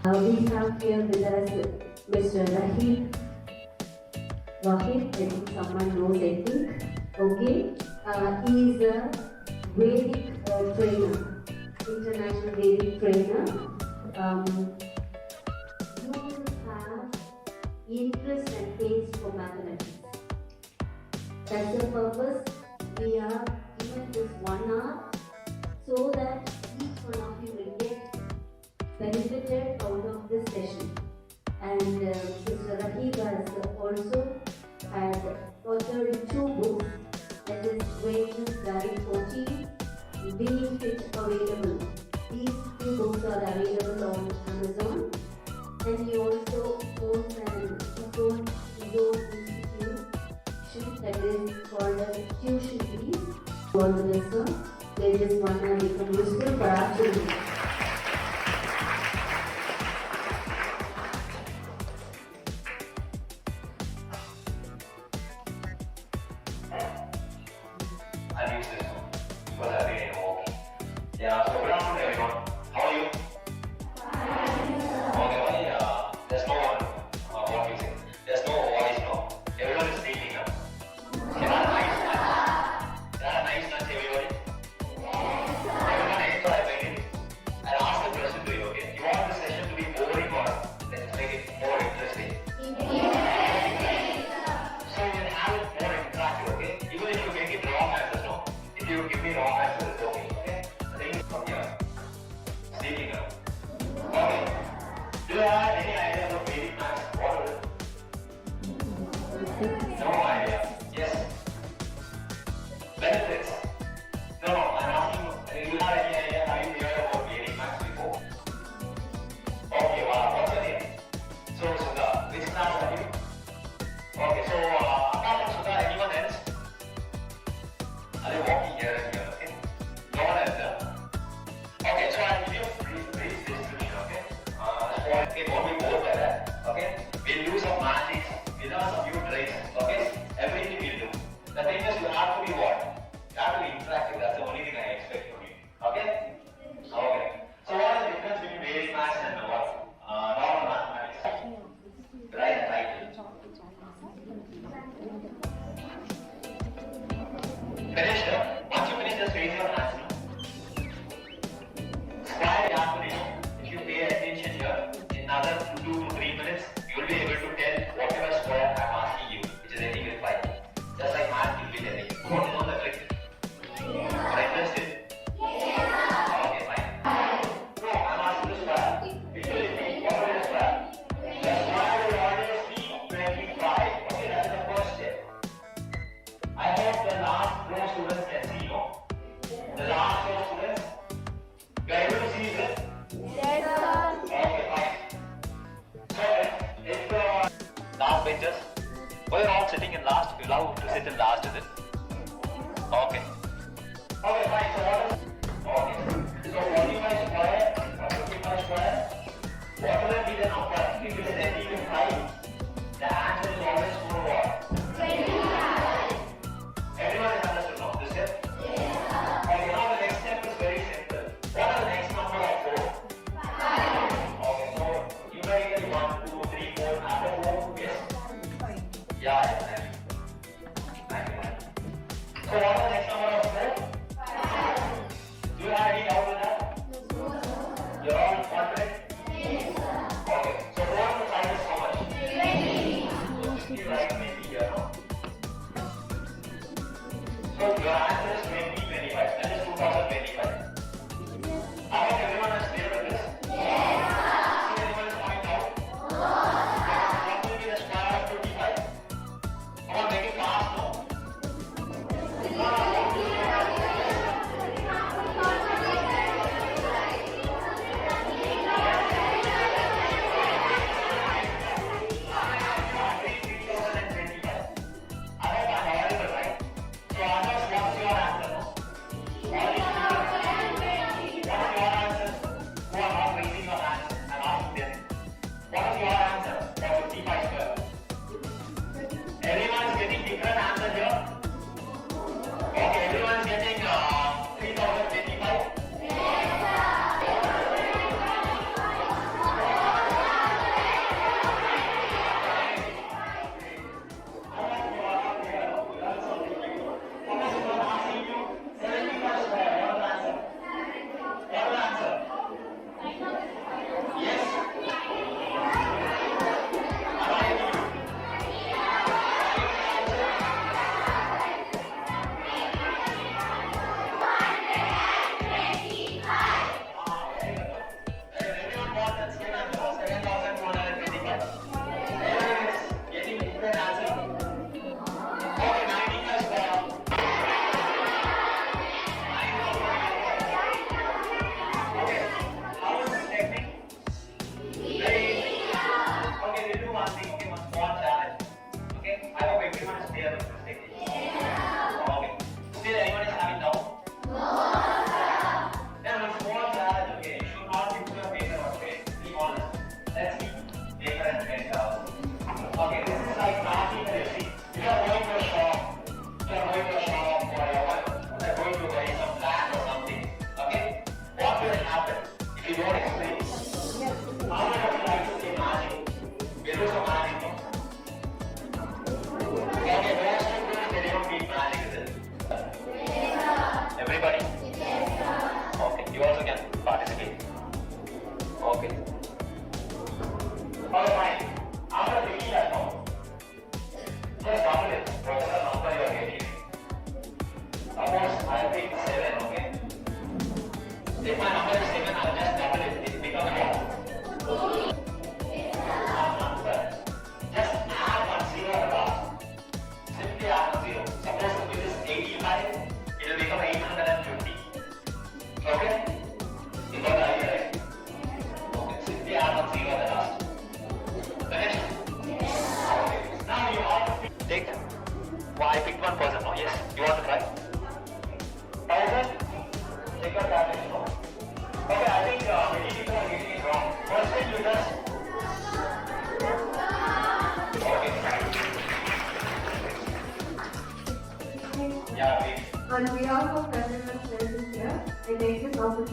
We have here with us Mr. Wahid, I think someone knows, I think. Okay. He is a Vedic trainer, international Vedic trainer. You have interest and taste for mathematics. That's the purpose. We are given this 1 hour so that each one of you will get benefited out of this session. And Mr. Rahib has also has authored 2 books, that is Wages Guide 14, Being Fit Available. These 2 books are available on Amazon, and he also owns his own institute that is called as Tuition Fees. All the lesson, there is 1 hour become useful for our children. I'll use this one because I've been walking. Yeah, so good afternoon everyone. How are you? Okay, why there's no one what you say. There's no voice, no. Everyone is sleeping now. Can I have a nice lunch? Can I have a nice lunch, everybody? Everyone enjoy it. I'll ask a question to you, okay? You want this session to be boring or let's make it more interesting? So we'll have it more interactive, okay? Even if you make it wrong answers, no? If you give me wrong answers, it's okay? The thing is from here. Sleeping now. Okay. Do you have any idea about Vedic maths? What is it? No idea. Yes. Benefits. No, I'm asking you, do you have any idea? Have you heard about Vedic maths before? Okay, wow. What's your name? So, Sudha, which class are you? Okay, so apart from Sudha, anyone else? Are they walking here and here? Okay. No one else there. Okay, so I'll give you a brief description. Okay. Okay, don't be bored by that. Okay. We'll do some magic. We'll have some new tricks. Okay. Everything we'll do. The thing is, you have to be what? You have to be interactive. That's the only thing I expect from you. Okay. Okay. So what is the difference between Vedic maths and what? Normal mathematics. Right. Finished? Once you finish, just raise your hands. Square carefully. If you pay attention here, in another 2 to 3 minutes, you will be able to tell whatever square I am asking you, which is ending with 5. Just like math, you will be telling. You want to know the trick? Are you interested? Okay, fine. No, I am asking the square. Visually think, what is the square? The square will always be 25. Okay, that is the first step. I hope the last row students can see, no? The last row students, you are able to see this? Yes, sir. Okay, fine. So, if the last benches, why you're all sitting in last? You love to sit in last, is it? Okay. Okay, fine. So what is? Okay. So 45 square, 55 square, what will be the number? If it is ending with 5, the answer is always 4 what? 25. Everyone has understood now this step? Yes. Okay, now the next step is very simple. What are the next number of 4? 5. Okay, so numerically 1, 2, 3, 4, after 4, yes? 5. Yeah, 9. So what are the next number of 4? 5.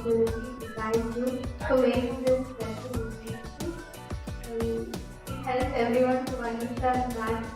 responsibility to guide you to make this special decision. It helps everyone to understand that